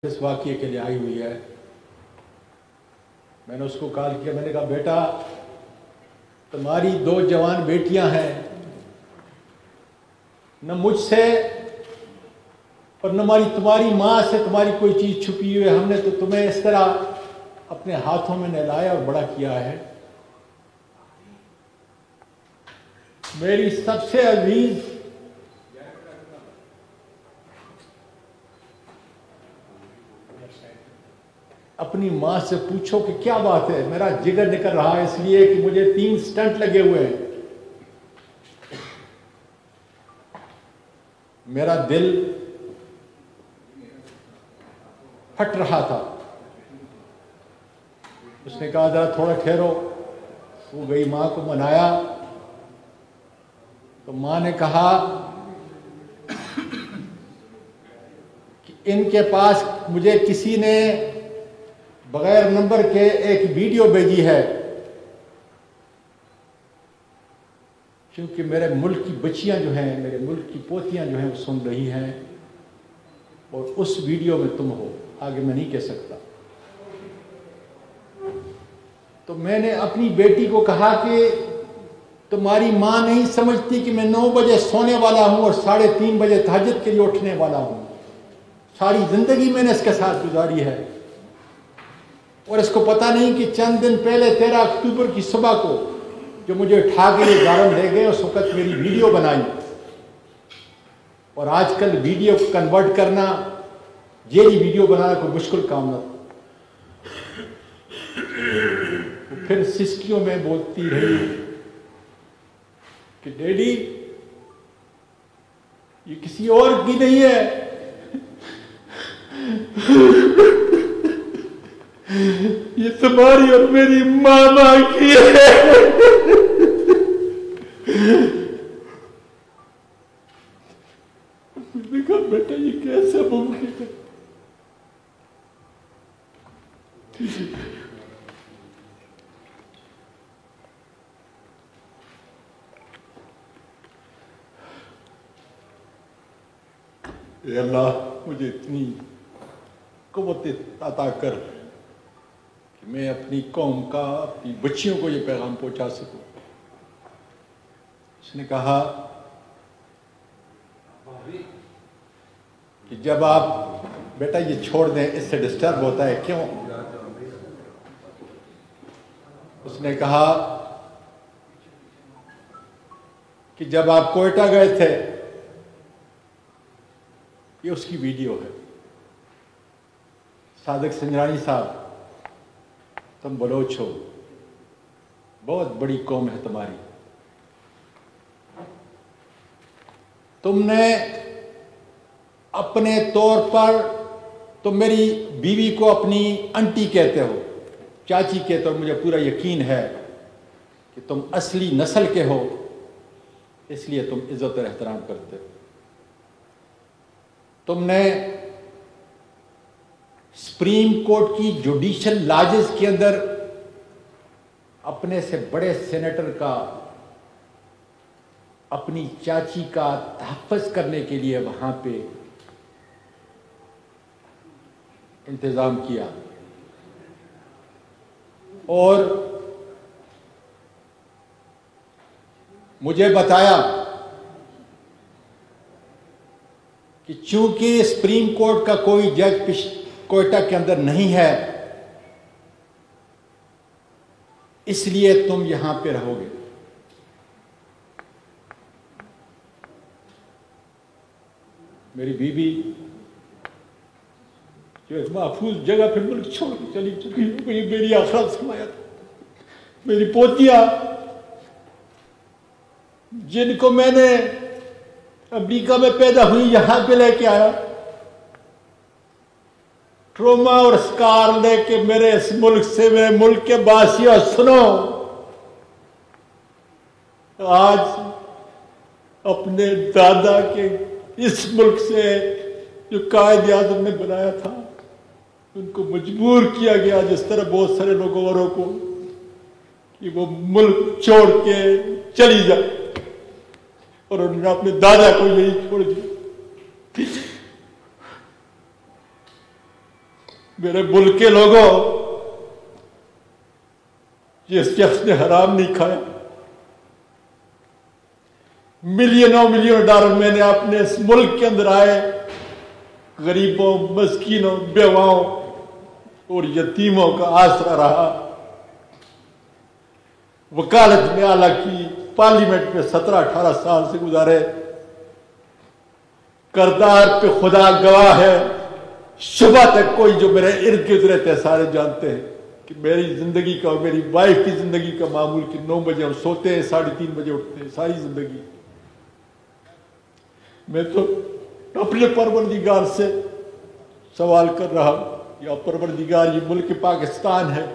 اس واقعے کے لیے آئی ہوئی ہے۔ میں نے اس کو کال کیا، میں نے کہا بیٹا تمہاری 2 جوان بیٹیاں ہیں، نہ مجھ سے اور نہ تمہاری ماں سے تمہاری کوئی چیز چھپی ہوئی ہے۔ ہم نے تو تمہیں اس طرح اپنے ہاتھوں میں نہلایا اور بڑا کیا ہے۔ میری سب سے عزیز اپنی ماں سے پوچھو کہ کیا بات ہے، میرا جگر نکل رہا ہے اس لیے کہ مجھے 3 سٹنٹ لگے ہوئے ہیں، میرا دل پھٹ رہا تھا۔ اس نے کہا ذرا تھوڑا ٹھہرو۔ وہ گئی ماں کو منایا تو ماں نے کہا کہ ان کے پاس مجھے کسی نے بغیر نمبر کے ایک ویڈیو بھیجی ہے، کیونکہ میرے ملک کی بچیاں جو ہیں، میرے ملک کی پوتیاں جو ہیں وہ سن رہی ہیں، اور اس ویڈیو میں تم ہو، آگے میں نہیں کہہ سکتا۔ تو میں نے اپنی بیٹی کو کہا کہ تمہاری ماں نہیں سمجھتی کہ میں 9 بجے سونے والا ہوں اور 3:30 بجے تہجد کے لیے اٹھنے والا ہوں۔ ساری زندگی میں نے اس کے ساتھ گزاری ہے، اور اس کو پتہ نہیں کہ چند دن پہلے 13 اکتوبر کی صبح کو جو مجھے اٹھا کے یہ گارن لے گئے، اس وقت میری ویڈیو بنائی، اور آج کل ویڈیو کو کنورٹ کرنا، جیلی ویڈیو بنانا کوئی مشکل کام نہ تھا۔ وہ پھر سسکیوں میں بولتی رہی کہ ڈیڈی یہ کسی اور کی نہیں ہے، یہ تمہاری اور میری ماما کی ہے۔ میں نے کہا بیٹا یہ کیسے ممکن ہے؟ اے اللہ مجھے اتنی قوت عطا کر کہ میں اپنی قوم کا، اپنی بچیوں کو یہ پیغام پہنچا سکوں۔ اس نے کہا کہ جب آپ بیٹا یہ چھوڑ دیں، اس سے ڈسٹرب ہوتا ہے کیوں؟ اس نے کہا کہ جب آپ کوئٹہ گئے تھے، یہ اس کی ویڈیو ہے، صادق سنجرانی صاحب تم بلوچ ہو، بہت بڑی قوم ہے تمہاری، تم نے اپنے طور پر تم میری بیوی کو اپنی انٹی کہتے ہو، چاچی کہتے ہو، مجھے پورا یقین ہے کہ تم اصلی نسل کے ہو، اس لیے تم عزت اور احترام کرتے ہو۔ تم نے سپریم کورٹ کی جوڈیشل لاجز کے اندر اپنے سے بڑے سینیٹر کا، اپنی چاچی کا تحفظ کرنے کے لیے وہاں پہ انتظام کیا، اور مجھے بتایا کہ چونکہ سپریم کورٹ کا کوئی جج کوئٹہ کے اندر نہیں ہے، اس لیے تم یہاں پہ رہو گے۔ میری بیوی جو ایک محفوظ جگہ پہ ملک چھوڑ کے چلی چکی ہے، میری آخرت سمایت، میری پوتیاں جن کو میں نے امریکہ میں پیدا ہوئی یہاں پہ لے کے آیا، ٹروما اور سکار لے کے میرے اس ملک سے، میرے ملک کے باسیوں سنو، آج اپنے دادا کے اس ملک سے جو قائد اعظم نے بنایا تھا، ان کو مجبور کیا گیا، جس طرح بہت سارے لوگوں اوروں کو، کہ وہ ملک چھوڑ کے چلی جائے، اور انہوں نے اپنے دادا کو یہی چھوڑ دیا۔ میرے ملک کے لوگوں، جس شخص نے حرام نہیں کھایا، ملینوں ملین ڈالر میں نے اپنے اس ملک کے اندر آئے غریبوں، مسکینوں، بیواؤں اور یتیموں کا آسرا رہا، وکالت میں اعلیٰ کی، پارلیمنٹ میں 17-18 سال سے گزارے، کردار پہ خدا گواہ ہے، صبح تک کوئی جو میرے ارد گرد رہتے ہیں سارے جانتے ہیں کہ میری زندگی کا اور میری وائف کی زندگی کا معمول کہ 9 بجے ہم سوتے ہیں، 3:30 بجے اٹھتے ہیں، ساری زندگی۔ میں تو اپنے پروردگار سے سوال کر رہا ہوں، یا پروردگار یہ ملک پاکستان ہے،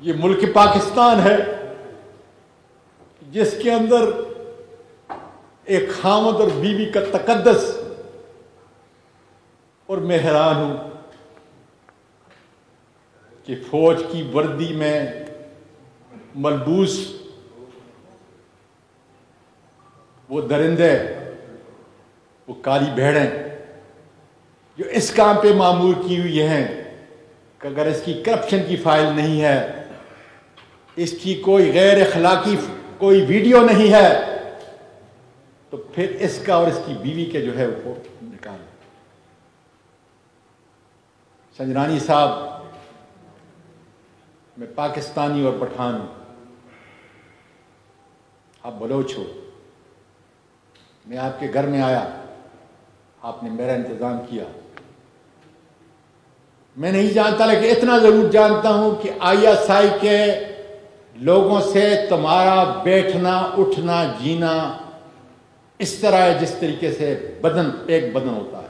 یہ ملک پاکستان ہے جس کے اندر ایک خاوند اور بیوی کا تقدس، اور میں حیران ہوں کہ فوج کی وردی میں ملبوس وہ درندے، وہ کالی بھیڑیں جو اس کام پہ معمور کی ہوئی ہیں کہ اگر اس کی کرپشن کی فائل نہیں ہے، اس کی کوئی غیر اخلاقی کوئی ویڈیو نہیں ہے، تو پھر اس کا اور اس کی بیوی کے جو ہے وہ نکال۔ سنجرانی صاحب، میں پاکستانی اور پٹھان ہوں، آپ بلوچ ہو، میں آپ کے گھر میں آیا، آپ نے میرا انتظام کیا، میں نہیں جانتا لیکن اتنا ضرور جانتا ہوں کہ ISI کے لوگوں سے تمہارا بیٹھنا، اٹھنا، جینا اس طرح ہے جس طریقے سے بدن ایک بدن ہوتا ہے۔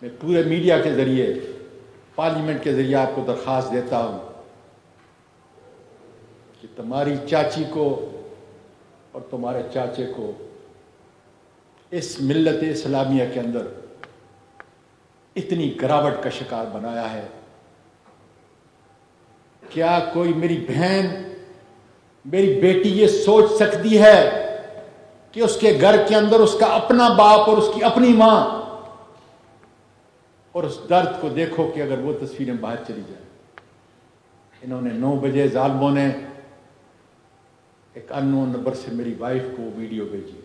میں پورے میڈیا کے ذریعے، پارلیمنٹ کے ذریعے آپ کو درخواست دیتا ہوں کہ تمہاری چاچی کو اور تمہارے چاچے کو اس ملت اسلامیہ کے اندر اتنی گراوٹ کا شکار بنایا ہے۔ کیا کوئی میری بہن، میری بیٹی یہ سوچ سکتی ہے کہ اس کے گھر کے اندر اس کا اپنا باپ اور اس کی اپنی ماں، اور اس درد کو دیکھو کہ اگر وہ تصویریں باہر چلی جائیں۔ انہوں نے 9 بجے ظالموں نے ایک اننون نمبر سے میری وائف کو ویڈیو بھیجی۔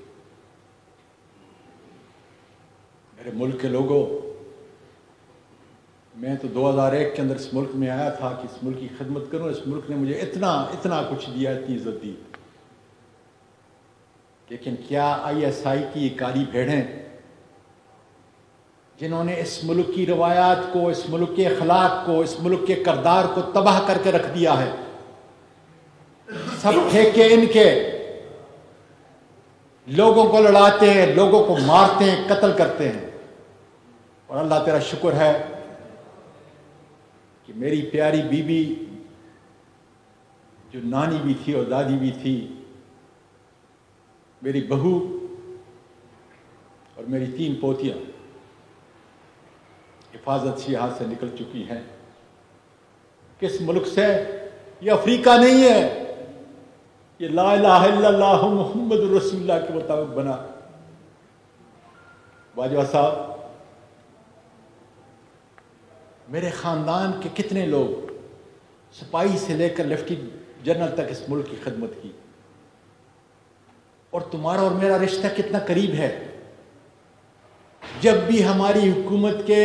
میرے ملک کے لوگوں، میں تو 2001 کے اندر اس ملک میں آیا تھا کہ اس ملک کی خدمت کروں، اس ملک نے مجھے اتنا کچھ دیا، اتنی عزت دی، لیکن کیا ISI کی یہ کالی بھیڑیں جنہوں نے اس ملک کی روایات کو، اس ملک کے اخلاق کو، اس ملک کے کردار کو تباہ کر کے رکھ دیا ہے، سب ٹھیکے ان کے، لوگوں کو لڑاتے ہیں، لوگوں کو مارتے ہیں، قتل کرتے ہیں، اور اللہ تیرا شکر ہے کہ میری پیاری بی بی جو نانی بھی تھی اور دادی بھی تھی، میری بہو اور میری 3 پوتیاں حفاظت سے یہاں سے نکل چکی ہیں۔ کس ملک سے؟ یہ افریقہ نہیں ہے، یہ لا الہ الا اللہ محمد رسول اللہ کے مطابق بنا۔ باجوہ صاحب، میرے خاندان کے کتنے لوگ سپاہی سے لے کر لیفٹیننٹ جنرل تک اس ملک کی خدمت کی، اور تمہارا اور میرا رشتہ کتنا قریب ہے۔ جب بھی ہماری حکومت کے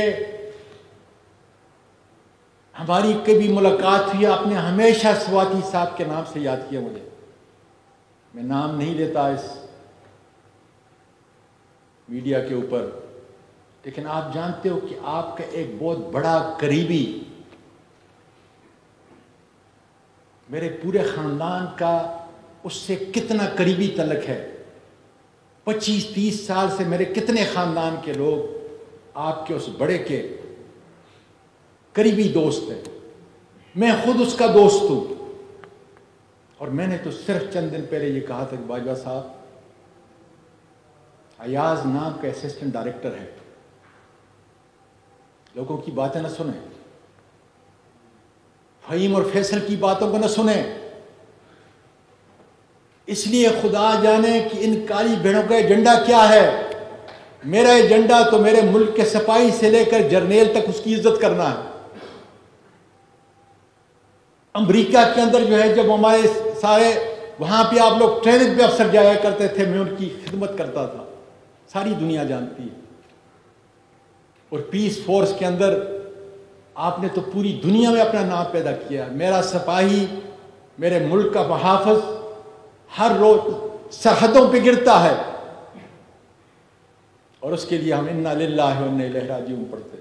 ہماری کبھی ملاقات ہوئی، آپ نے ہمیشہ سواتی صاحب کے نام سے یاد کیا مجھے۔ میں نام نہیں لیتا اس میڈیا کے اوپر، لیکن آپ جانتے ہو کہ آپ کا ایک بہت بڑا قریبی میرے پورے خاندان کا اس سے کتنا قریبی تعلق ہے۔ 25-30 سال سے میرے کتنے خاندان کے لوگ آپ کے اس بڑے کے قریبی دوست ہیں، میں خود اس کا دوست ہوں۔ اور میں نے تو صرف چند دن پہلے یہ کہا تھا کہ باجوہ صاحب، ایاز نام کا اسسٹنٹ ڈائریکٹر ہے، لوگوں کی باتیں نہ سنیں، فہیم اور فیصل کی باتوں کو نہ سنیں، اس لیے خدا جانے کہ ان کالی بھیڑوں کا ایجنڈا کیا ہے۔ میرا ایجنڈا تو میرے ملک کے سپاہی سے لے کر جرنیل تک اس کی عزت کرنا ہے۔ امریکہ کے اندر جو ہے جب ہمارے سارے وہاں پہ آپ لوگ ٹریننگ پہ افسر جایا کرتے تھے، میں ان کی خدمت کرتا تھا، ساری دنیا جانتی ہے۔ اور پیس فورس کے اندر آپ نے تو پوری دنیا میں اپنا نام پیدا کیا۔ میرا سپاہی، میرے ملک کا محافظ ہر روز سرحدوں پہ گرتا ہے، اور اس کے لیے ہم انا للہ و انا الیہ راجعون پڑھتے۔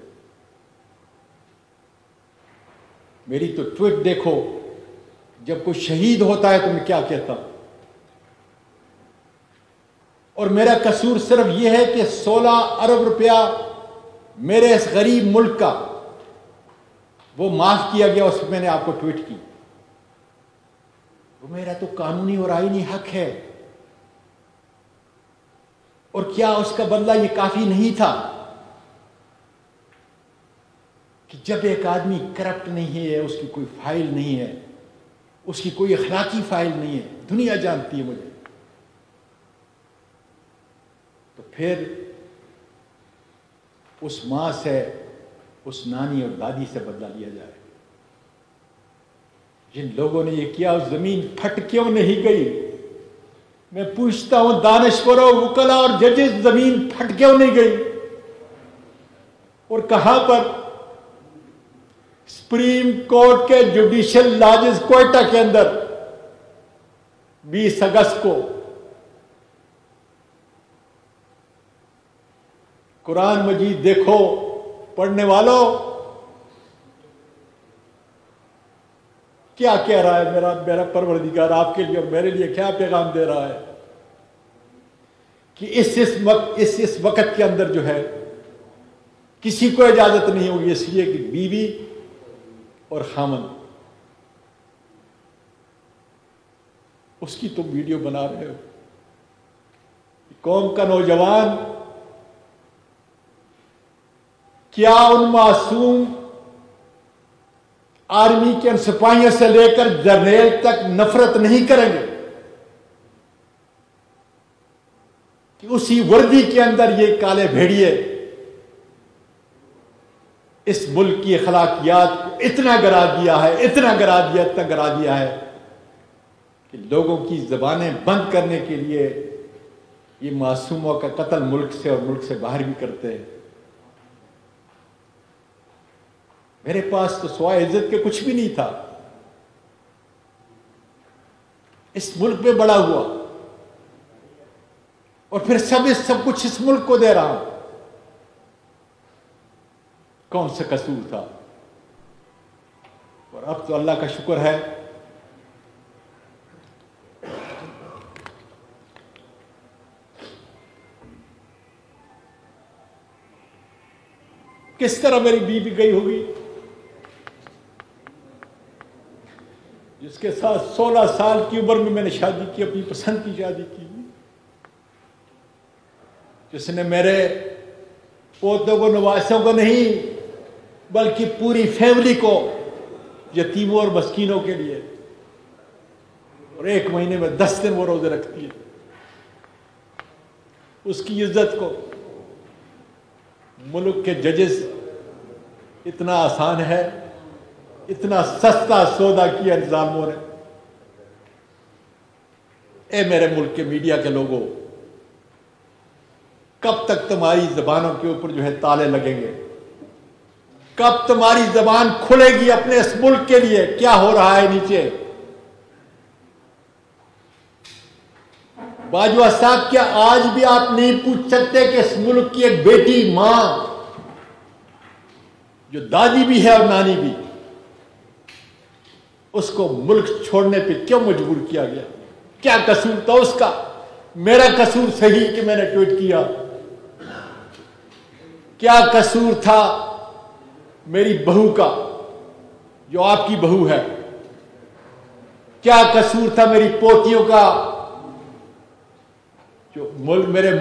میری تو ٹویٹ دیکھو، جب کوئی شہید ہوتا ہے تو میں کیا کہتا ہوں، اور میرا قصور صرف یہ ہے کہ 16 ارب روپیہ میرے اس غریب ملک کا وہ معاف کیا گیا، اس میں نے آپ کو ٹویٹ کی۔ وہ میرا تو قانونی اور آئینی حق ہے، اور کیا اس کا بدلہ یہ کافی نہیں تھا کہ جب ایک آدمی کرپٹ نہیں ہے، اس کی کوئی فائل نہیں ہے، اس کی کوئی اخلاقی فائل نہیں ہے، دنیا جانتی ہے مجھے، تو پھر اس ماں سے، اس نانی اور دادی سے بدلہ لیا جائے۔ جن لوگوں نے یہ کیا، اس زمین پھٹ کیوں نہیں گئی؟ میں پوچھتا ہوں دانشوروں، وکلا اور ججز، زمین پھٹ کیوں نہیں گئی؟ اور کہاں پر؟ سپریم کورٹ کے جوڈیشل لاجز کوئٹہ کے اندر 20 اگست کو قرآن مجید دیکھو پڑھنے والوں، کیا کہہ رہا ہے میرا پروردگار آپ کے لیے اور میرے لیے کیا پیغام دے رہا ہے کہ اس وقت کے اندر جو ہے کسی کو اجازت نہیں ہوگی، اس لیے کہ بیوی اور خامن، اس کی تم ویڈیو بنا رہے ہو۔ قوم کا نوجوان کیا ان معصوم آرمی کے سپاہیوں سے لے کر جرنیل تک نفرت نہیں کریں گے کہ اسی وردی کے اندر یہ کالے بھیڑیے اس ملک کی اخلاقیات کو اتنا گرا دیا ہے کہ لوگوں کی زبانیں بند کرنے کے لیے یہ معصوموں کا قتل ملک سے اور ملک سے باہر بھی کرتے ہیں۔ میرے پاس تو سوائے عزت کے کچھ بھی نہیں تھا، اس ملک میں بڑا ہوا، اور پھر سب کچھ اس ملک کو دے رہا ہوں۔ کون سا قصور تھا؟ اور اب تو اللہ کا شکر ہے کس طرح میری بیوی گئی ہوگی، جس کے ساتھ 16 سال کی عمر میں نے شادی کی، اپنی پسند کی شادی کی، جس نے میرے پوتوں کو، نواسوں کو نہیں بلکہ پوری فیملی کو، یتیموں اور مسکینوں کے لیے، اور 1 مہینے میں 10 دن وہ روزے رکھتی ہے۔ اس کی عزت کو ملک کے ججز اتنا آسان ہے، اتنا سستا سودا کیا ان ظالموں نے۔ اے میرے ملک کے میڈیا کے لوگوں، کب تک تمہاری زبانوں کے اوپر جو ہے تالے لگیں گے؟ کب تمہاری زبان کھلے گی اپنے اس ملک کے لیے؟ کیا ہو رہا ہے نیچے؟ باجوہ صاحب، کیا آج بھی آپ نہیں پوچھ سکتے کہ اس ملک کی ایک بیٹی، ماں، جو دادی بھی ہے اور نانی بھی، اس کو ملک چھوڑنے پہ کیوں مجبور کیا گیا؟ کیا قصور تھا اس کا؟ میرا قصور صحیح کہ میں نے ٹویٹ کیا، کیا قصور تھا میری بہو کا جو آپ کی بہو ہے؟ کیا قصور تھا میری پوتیوں کا جو میرے